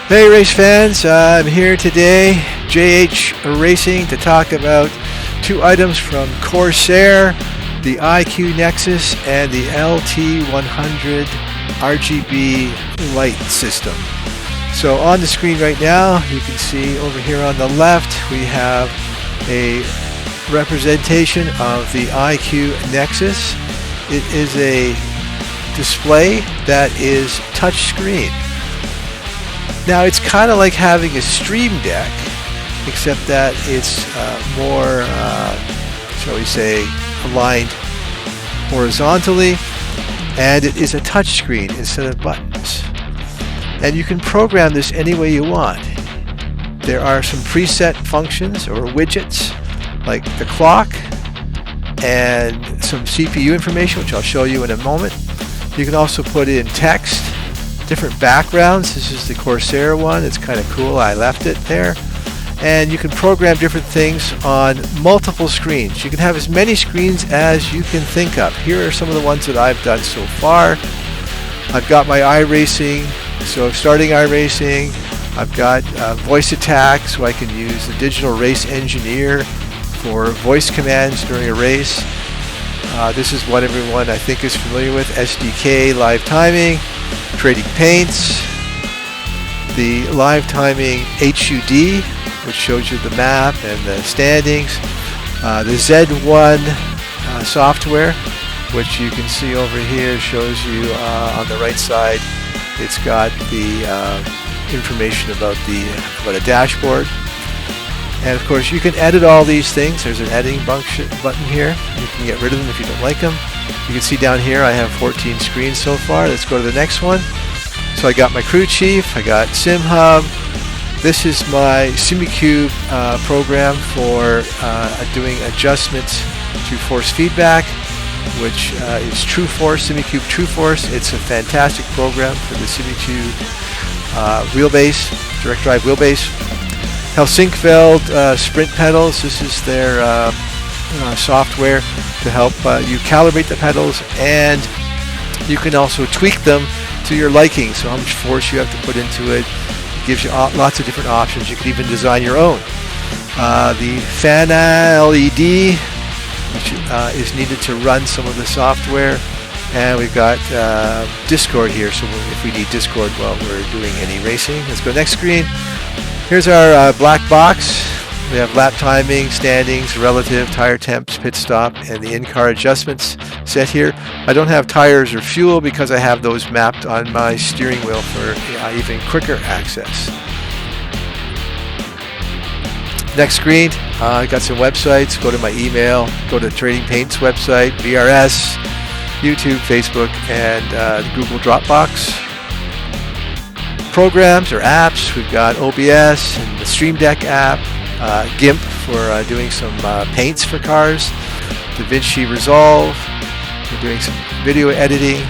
Hey race fans, I'm here today, JHRacing, to talk about two items from Corsair, the iCUE Nexus and the LT100 RGB light system. So on the screen right now, you can see over here on the left, we have a representation of the iCUE Nexus. It is a display that is touchscreen. Now it's kind of like having a Stream Deck, except that it's more, shall we say, aligned horizontally, and it is a touch screen instead of buttons. And you can program this any way you want. There are some preset functions or widgets like the clock and some CPU information, which I'll show you in a moment. You can also put in text, different backgrounds. This is the Corsair one. It's kind of cool. I left it there. And you can program different things on multiple screens. You can have as many screens as you can think of. Here are some of the ones that I've done so far. I've got my iRacing, so starting iRacing. I've got voice attack, so I can use the digital race engineer for voice commands during a race. This is what everyone I think is familiar with, SDK, live timing, trading paints, the live timing HUD, which shows you the map and the standings, the Z1 software, which you can see over here, shows you on the right side. It's got the information about a dashboard. And of course you can edit all these things. There's an editing button here. You can get rid of them if you don't like them. You can see down here I have 14 screens so far. Let's go to the next one. So I got my crew chief, I got SimHub. This is my SimiCube program for doing adjustments to force feedback, which is SimiCube True Force. It's a fantastic program for the SimiCube wheelbase, direct drive wheelbase. Helsinkveld sprint pedals. This is their software to help you calibrate the pedals, and you can also tweak them to your liking. So how much force you have to put into it. It gives you lots of different options. You can even design your own. The FANA LED, which is needed to run some of the software, and we've got Discord here. So if we need Discord while we're doing any racing, let's go next screen. Here's our black box. We have lap timing, standings, relative, tire temps, pit stop, and the in-car adjustments set here. I don't have tires or fuel because I have those mapped on my steering wheel for even quicker access. Next screen, I got some websites. Go to my email, go to Trading Paints website, VRS, YouTube, Facebook, and the Google Dropbox. Programs or apps, we've got OBS and the Stream Deck app, GIMP for doing some paints for cars, DaVinci Resolve, we're doing some video editing,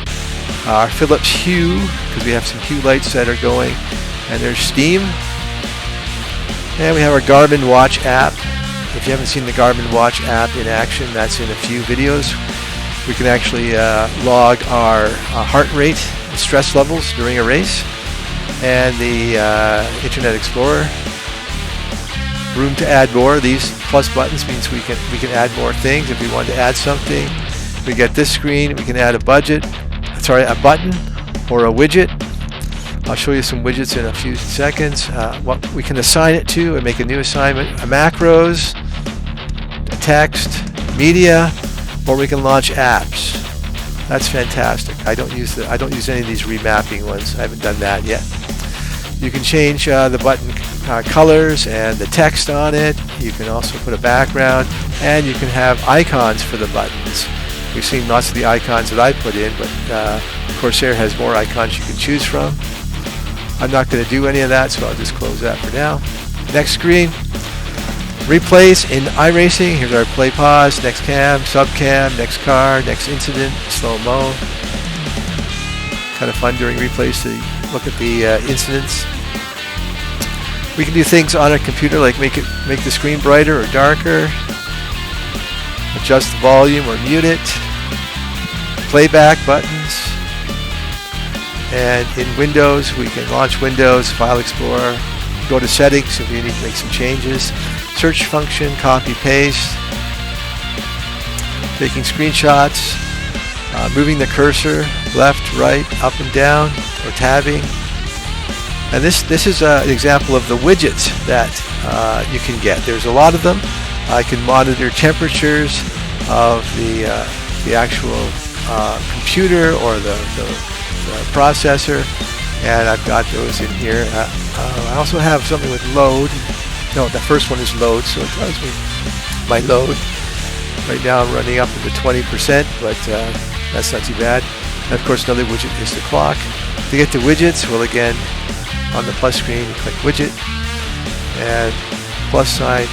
our Philips Hue, because we have some Hue lights that are going, and there's Steam, and we have our Garmin Watch app. If you haven't seen the Garmin Watch app in action, that's in a few videos. We can actually log our heart rate and stress levels during a race. And the Internet Explorer. Room to add more. These plus buttons means we can add more things. If we want to add something, we get this screen. We can add a button or a widget. I'll show you some widgets in a few seconds. What we can assign it to and make a new assignment. Macros, text, media, or we can launch apps. That's fantastic. I don't use any of these remapping ones. I haven't done that yet. You can change the button colors and the text on it. You can also put a background, and you can have icons for the buttons. We've seen lots of the icons that I put in, but Corsair has more icons you can choose from. I'm not going to do any of that, so I'll just close that for now. Next screen. Replays in iRacing. Here's our play pause, next cam, sub cam, next car, next incident, slow-mo. Kind of fun during replays to look at the incidents. We can do things on a computer like make the screen brighter or darker, adjust the volume or mute it, playback buttons, And in Windows, we can launch Windows, File Explorer, go to Settings if you need to make some changes, search function, copy, paste, taking screenshots, moving the cursor left, right, up and down, or tabbing. And this is an example of the widgets that you can get. There's a lot of them. I can monitor temperatures of the actual computer or the processor, and I've got those in here. I also have something with load. No, the first one is load, so it tells me my load. Right now I'm running up into 20%, but that's not too bad. And of course another widget is the clock. To get to widgets, well, again, on the plus screen, you click widget and plus sign.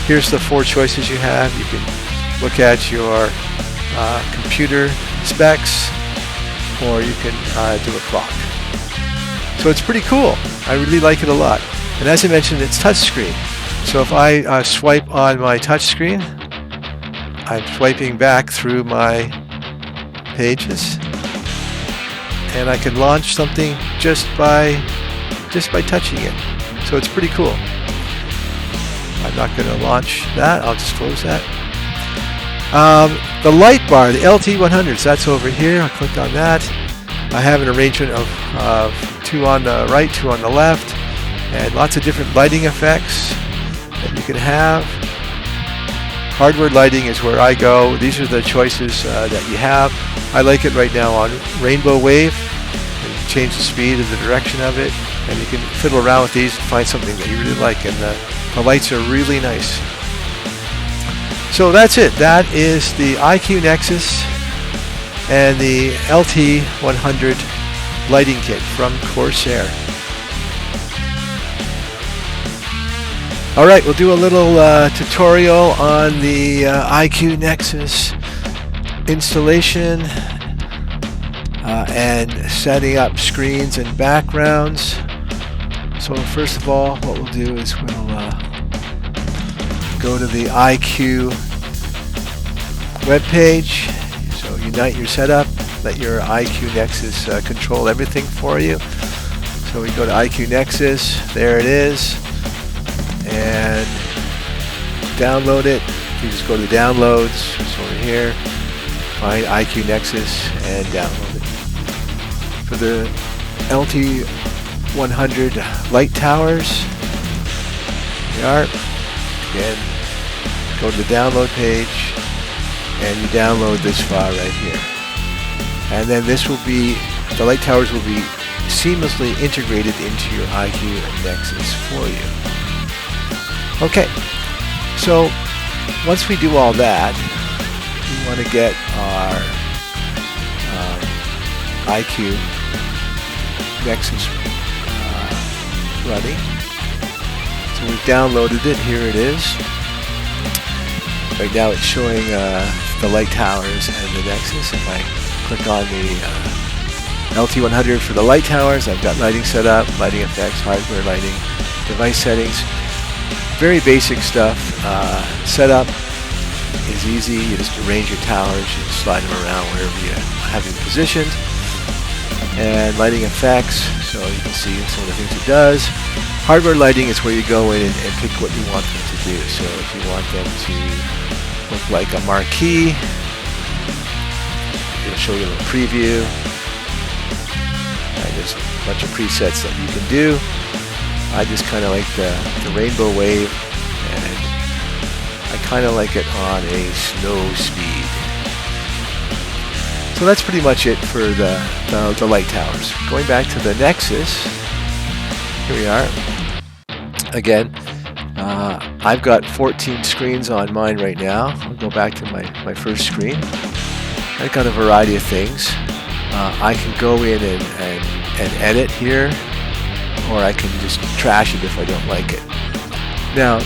Here's the 4 choices you have. You can look at your computer specs, or you can do a clock. So it's pretty cool. I really like it a lot. And as I mentioned, it's touchscreen. So if I swipe on my touchscreen, I'm swiping back through my pages, and I can launch something just by touching it. So it's pretty cool. I'm not going to launch that. I'll just close that. The light bar, the LT100s, that's over here. I'll click on that. I have an arrangement of 2 on the right, 2 on the left, and lots of different lighting effects that you can have. Hardware lighting is where I go. These are the choices that you have. I like it right now on Rainbow Wave. You can change the speed and the direction of it, and you can fiddle around with these and find something that you really like, and the lights are really nice. So that's it. That is the iCUE Nexus and the LT100 lighting kit from Corsair. Alright, we'll do a little tutorial on the iCUE Nexus installation and setting up screens and backgrounds. So first of all, what we'll do is we'll go to the iCUE webpage. So unite your setup, let your iCUE Nexus control everything for you. So we go to iCUE Nexus, there it is, and download it. You just go to the downloads, it's over here, find iCUE Nexus and download it. For the LT100 light towers, here we are. Again, go to the download page and you download this file right here. And then this will be, the light towers will be seamlessly integrated into your iCUE Nexus for you. Okay, so once we do all that, we want to get our iCUE Nexus running. So we've downloaded it, here it is. Right now it's showing the light towers and the Nexus. If I click on the LT100 for the light towers, I've got lighting set up, lighting effects, hardware lighting, device settings. Very basic stuff. Setup is easy. You just arrange your towers, you slide them around wherever you have them positioned. And lighting effects, so you can see some of the things it does. Hardware lighting is where you go in and pick what you want them to do. So if you want them to look like a marquee, it'll show you a little preview. And there's a bunch of presets that you can do. I just kind of like the Rainbow Wave, and I kind of like it on a slow speed. So that's pretty much it for the light towers. Going back to the Nexus, here we are. Again, I've got 14 screens on mine right now. I'll go back to my first screen. I've got a variety of things. I can go in and edit here, or I can just trash it if I don't like it. Now,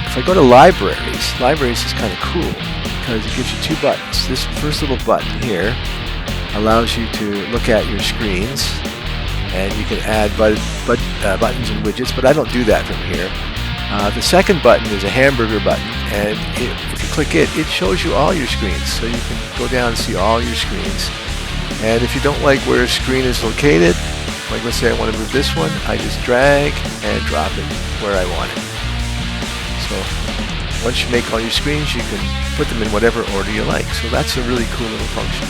if I go to libraries is kind of cool because it gives you 2 buttons. This first little button here allows you to look at your screens, and you can add buttons and widgets, but I don't do that from here. The second button is a hamburger button, and if you click it, it shows you all your screens. So you can go down and see all your screens. And if you don't like where a screen is located, like let's say I want to move this one, I just drag and drop it where I want it. So once you make all your screens, you can put them in whatever order you like. So that's a really cool little function.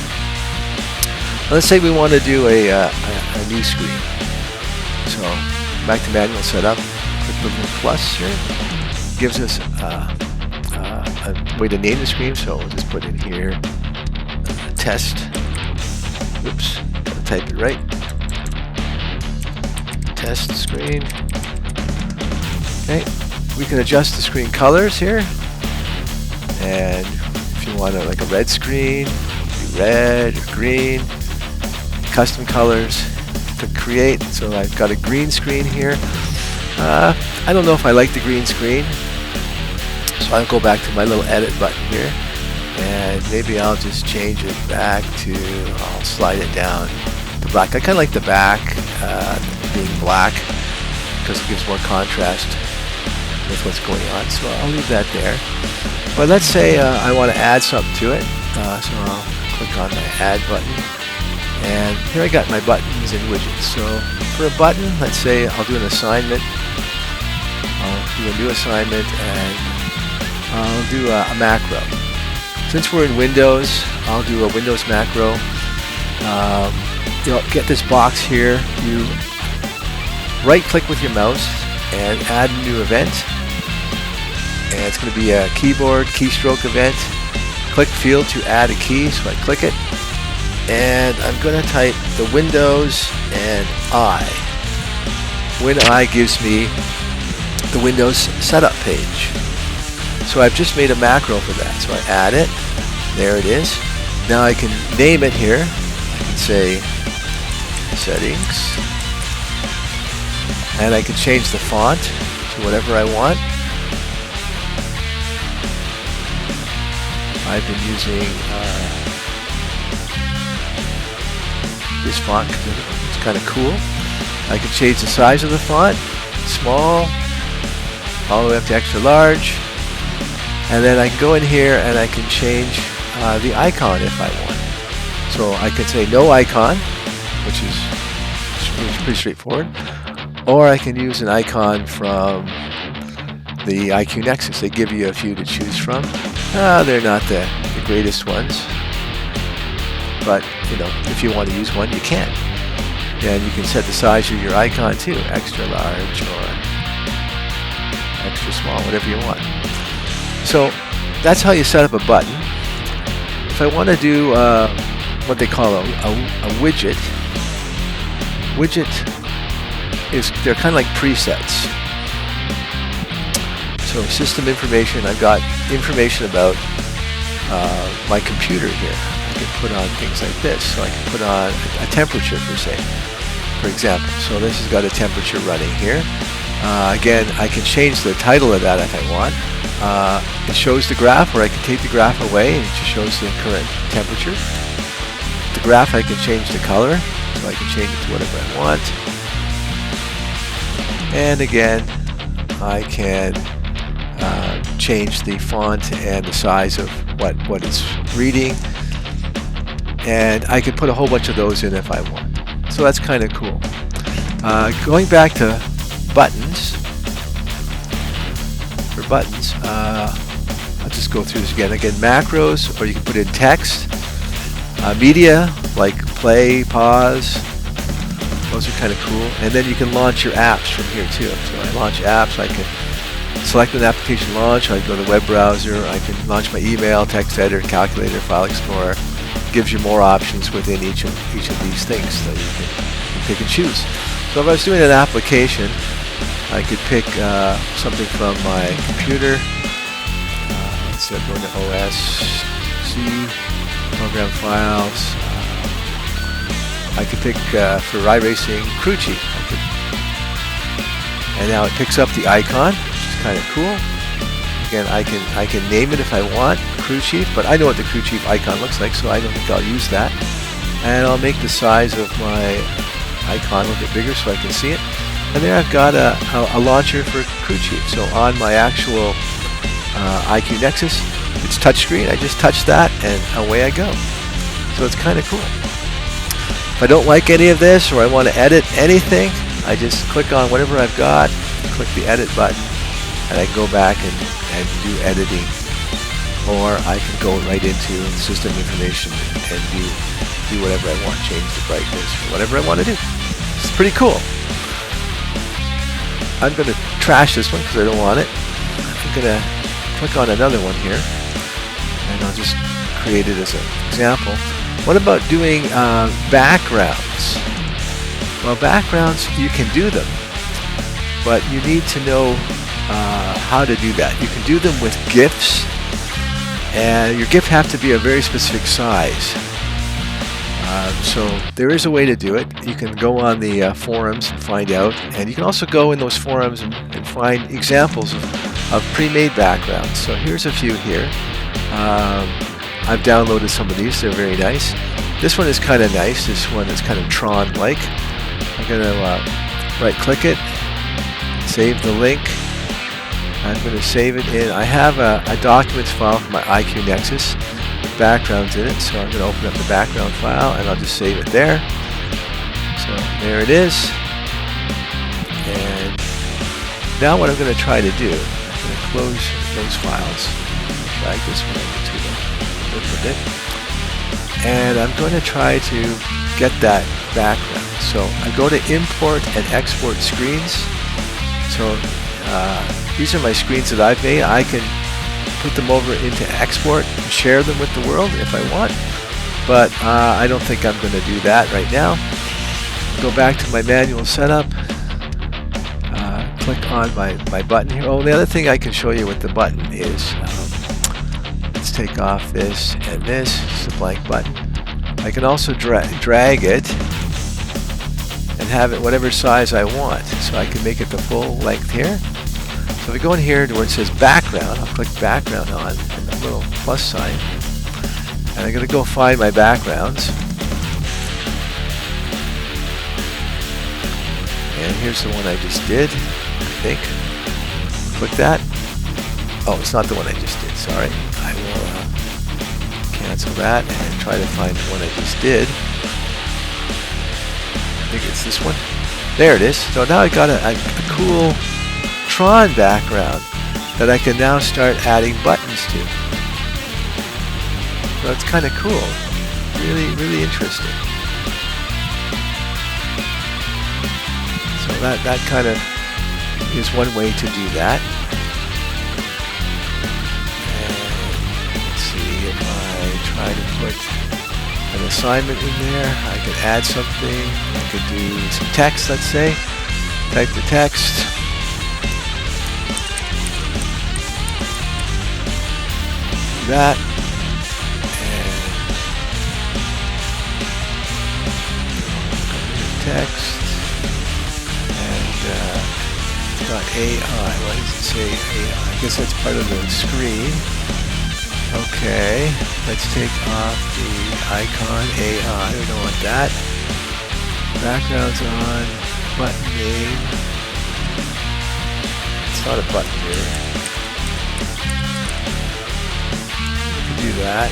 Let's say we want to do a new screen. So back to manual setup, click the little plus here. Gives us a way to name the screen, so we'll just put in here test. Oops, gotta type it right. Test screen. Okay, we can adjust the screen colors here, and if you want like a red screen, do red or green. Custom colors to create. So I've got a green screen here. I don't know if I like the green screen, so I'll go back to my little edit button here, and maybe I'll just change it back to, I'll slide it down to black. I kind of like the back being black because it gives more contrast with what's going on, so I'll leave that there. But let's say I want to add something to it, so I'll click on my add button. And here I got my buttons and widgets. So for a button, let's say I'll do an assignment. I'll do a new assignment and I'll do a macro. Since we're in Windows, I'll do a Windows macro. You'll get this box here. You right click with your mouse and add a new event. And it's going to be a keyboard keystroke event. Click field to add a key, so I click it. And I'm going to type the Windows and I. WinI gives me the Windows setup page. So I've just made a macro for that. So I add it. There it is. Now I can name it here. I can say settings. And I can change the font to whatever I want. I've been using this font because it's kind of cool. I can change the size of the font, small, all the way up to extra large, and then I can go in here and I can change the icon if I want. So I can say no icon, which is pretty straightforward, or I can use an icon from the iCUE Nexus. They give you a few to choose from. They're not the greatest ones. But, you know, if you want to use one, you can. And you can set the size of your icon too, extra large or extra small, whatever you want. So that's how you set up a button. If I want to do what they call a widget, they're kind of like presets. So system information, I've got information about my computer here. I can put on things like this. So I can put on a temperature for example. So this has got a temperature running here. Again, I can change the title of that if I want. It shows the graph, or I can take the graph away and it just shows the current temperature. The graph, I can change the color, so I can change it to whatever I want. And again, I can change the font and the size of what it's reading. And I can put a whole bunch of those in if I want. So that's kind of cool. Going back to buttons. For buttons, I'll just go through this again. Again, macros, or you can put in text. Media, like play, pause. Those are kind of cool. And then you can launch your apps from here too. So I launch apps. I can select an application launch. I go to the web browser. I can launch my email, text editor, calculator, file explorer. Gives you more options within each of these things that you can pick and choose. So if I was doing an application, I could pick something from my computer. Let's say I'm going to OS, C, program files. I could pick for iRacing crew chief. And now it picks up the icon, which is kind of cool. Again, I can name it if I want, crew chief, but I know what the crew chief icon looks like, so I don't think I'll use that. And I'll make the size of my icon a little bit bigger so I can see it. And there I've got a launcher for crew chief. So on my actual iCUE Nexus, it's touchscreen. I just touch that and away I go. So it's kind of cool. If I don't like any of this or I want to edit anything, I just click on whatever I've got, click the edit button, and I can go back and do editing. Or I can go right into system information and do whatever I want, change the brightness, or whatever I want to do. It's pretty cool. I'm going to trash this one because I don't want it. I'm going to click on another one here, and I'll just create it as an example. What about doing backgrounds? Well, backgrounds, you can do them, but you need to know how to do that. You can do them with GIFs, and your GIF have to be a very specific size. So there is a way to do it. You can go on the forums and find out, and you can also go in those forums and find examples of pre-made backgrounds. So here's a few here. I've downloaded some of these. They're very nice. This one is kind of nice. This one is kind of Tron-like. I'm going to right-click it, save the link. I'm going to save it in. I have a documents file for my iCUE Nexus with backgrounds in it, so I'm going to open up the background file and I'll just save it there. So there it is. And now what I'm going to try to do, I'm going to close those files, drag this one over to the bit, and I'm going to try to get that background. So I go to import and export screens. So these are my screens that I've made. I can put them over into export and share them with the world if I want, but I don't think I'm going to do that right now. Go back to my manual setup, click on my button here. Oh, the other thing I can show you with the button is, let's take off this and this. It's a blank button. I can also drag it and have it whatever size I want, so I can make it the full length here. So if we go in here to where it says background, I'll click background on and the little plus sign, and I'm going to go find my backgrounds. And here's the one I just did, I think. Click that. Oh, it's not the one I just did, sorry. I will cancel that and try to find the one I just did. I think it's this one. There it is. So now I got a cool Tron background that I can now start adding buttons to. So it's kind of cool. Really, really interesting. So that kind of is one way to do that. And let's see if I try to put an assignment in there. I could add something. I could do some text, let's say. Type the text. Do that. And text. And it's got AI. Why does it say AI? I guess that's part of the screen. Okay, let's take off the icon AI. We don't want that. Background's on. Button name. It's not a button here. We can do that.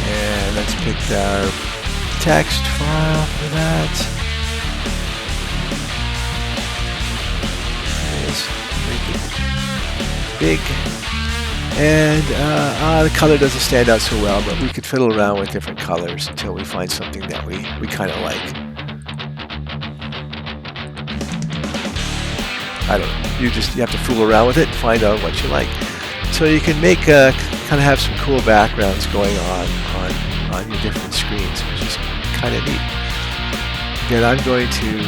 And let's pick our text file for that. Let's make it big. And the color doesn't stand out so well, but we could fiddle around with different colors until we find something that we kind of like. I don't know. You have to fool around with it and find out what you like. So you can make kind of have some cool backgrounds going on your different screens, which is kind of neat. Again, I'm going to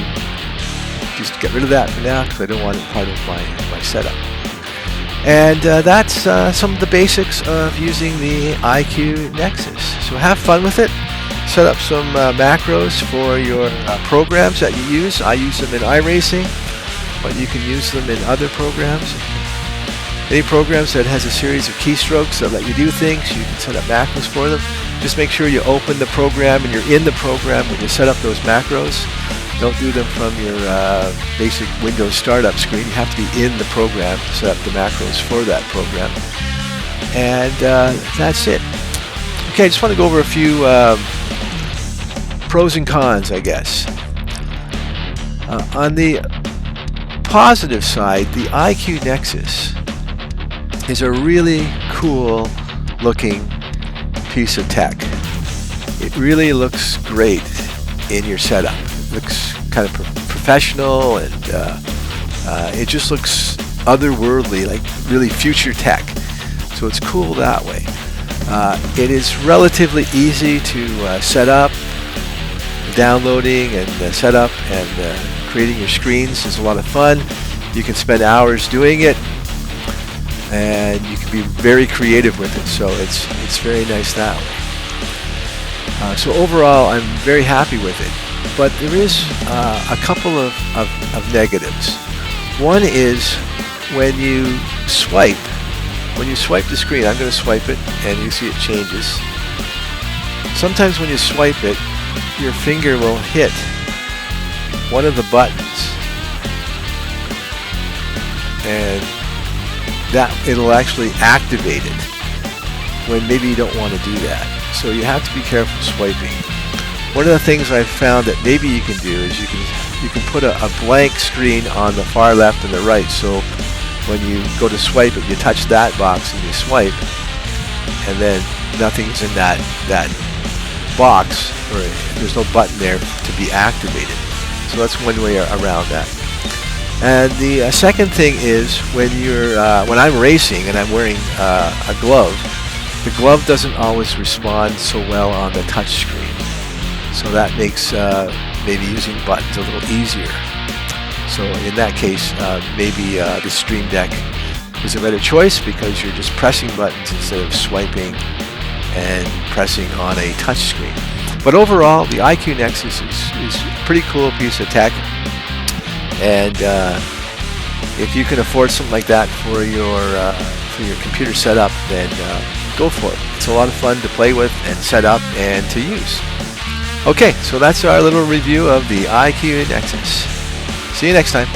just get rid of that for now because I don't want it part of my setup. And that's some of the basics of using the iCUE Nexus. So have fun with it. Set up some macros for your programs that you use. I use them in iRacing, but you can use them in other programs. Any programs that has a series of keystrokes that let you do things, you can set up macros for them. Just make sure you open the program and you're in the program when you set up those macros. Don't do them from your basic Windows startup screen. You have to be in the program to set up the macros for that program. And that's it. Okay, I just want to go over a few pros and cons, I guess. On the positive side, the iCUE Nexus is a really cool looking piece of tech. It really looks great in your setup. It looks kind of professional, and it just looks otherworldly, like really future tech. So it's cool that way. It is relatively easy to set up. Downloading and set up and creating your screens is a lot of fun. You can spend hours doing it, and you can be very creative with it. So it's very nice that way. So overall, I'm very happy with it. But there is a couple of negatives. One is when you swipe the screen. I'm going to swipe it, and you see it changes. Sometimes when you swipe it, your finger will hit one of the buttons, and that it'll actually activate it when maybe you don't want to do that. So you have to be careful swiping. One of the things I've found that maybe you can do is you can put a blank screen on the far left and the right. So when you go to swipe it, you touch that box and you swipe, and then nothing's in that box, or there's no button there to be activated. So that's one way around that. And the second thing is when I'm racing and I'm wearing a glove, the glove doesn't always respond so well on the touch screen. So that makes maybe using buttons a little easier. So in that case, maybe the Stream Deck is a better choice, because you're just pressing buttons instead of swiping and pressing on a touch screen. But overall, the iCUE Nexus is a pretty cool piece of tech, and if you can afford something like that for your computer setup, then go for it. It's a lot of fun to play with and set up and to use. Okay, so that's our little review of the iCUE Nexus. See you next time.